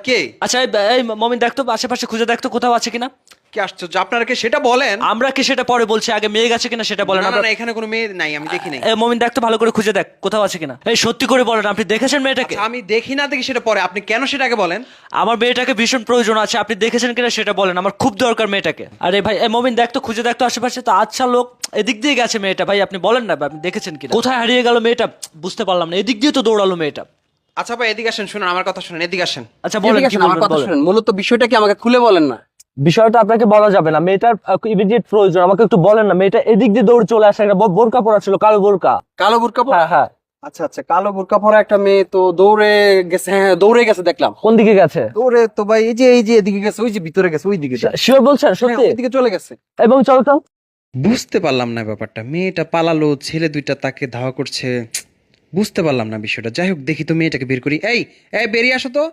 কে? আচ্ছা এই মমিন দেখতো আশেপাশে খুঁজে দেখতো কোথাও আছে কিনা। কি আশ্চর্য, আপনারা কে সেটা বলেন। আমরা কি সেটা পরে বলছি, আগে মেয়ে গেছে কিনা সেটা বলেন। না না আমরা না, এখানে কোনো মেয়ে নাই, আমি দেখি নাই। এই মমিন দেখতো ভালো করে খুঁজে দেখ কোথাও আছে কিনা। এই সত্যি করে বলেন, আপনি দেখেছেন মেয়েটাকে? আচ্ছা, আমি দেখি না দেখি সেটা পরে, আপনি কেন সেটাকে বলেন। আমার মেয়েটাকে ভীষণ প্রয়োজন আছে, আপনি দেখেছেন কিনা সেটা বলেন, আমার খুব দরকার মেয়েটাকে। আরে ভাই এই মমিন দেখতো খুঁজে দেখতো আশেপাশে, তো আচ্ছা লোক এদিক দিয়ে গেছে মেয়েটা, ভাই আপনি বলেন না আপনি দেখেছেন কিনা। কোথায় হারিয়ে গেল মেয়েটা বুঝতে পারলাম না, এদিক দিয়ে তো দৌড়ালো মেয়েটা। আচ্ছা ভাই এদিকে আসেন, শুনুন আমার কথা শুনুন, এদিকে আসেন। আচ্ছা বলেন এদিকে কি আসেন, আমার বলবেন কথা বলেন। শুনেন। মূলত বিষয়টা কি আমাকে খুলে বলেন না। বিষয়টা আপনাকে বলা যাবে না, মেয়েটার ইমিডিয়েট প্রয়োজন, আমাকে একটু বলেন না। মেয়েটা এদিক দিয়ে দৌড়ে চলে আসে, একটা বোরকা পরা ছিল, কালো বোরকা। কালো বুরকা পরা? হ্যাঁ হ্যাঁ। আচ্ছা আচ্ছা, কালো বুরকা পরা একটা মেয়ে তো দৌড়ে গেছে। হ্যাঁ, দৌড়ে গেছে দেখলাম। কোন দিকে গেছে? দৌড়ে তো ভাই এই যে এদিকে গেছে, ওই যে ভিতরে গেছে, ওই দিকে। শিওর বলছেন সত্যি? হ্যাঁ, ওইদিকে চলে গেছে। এবং চলো তো। বুঝতে পারলাম না ব্যাপারটা, মেয়েটা পালালো, ছেলে দুইটা তাকে ধাওয়া করছে, বুঝতে পারলাম না বিষয়টা। যাই হোক, দেখি তো মেয়েটাকে বের করি। এই এই বেরিয়ে আসো তো।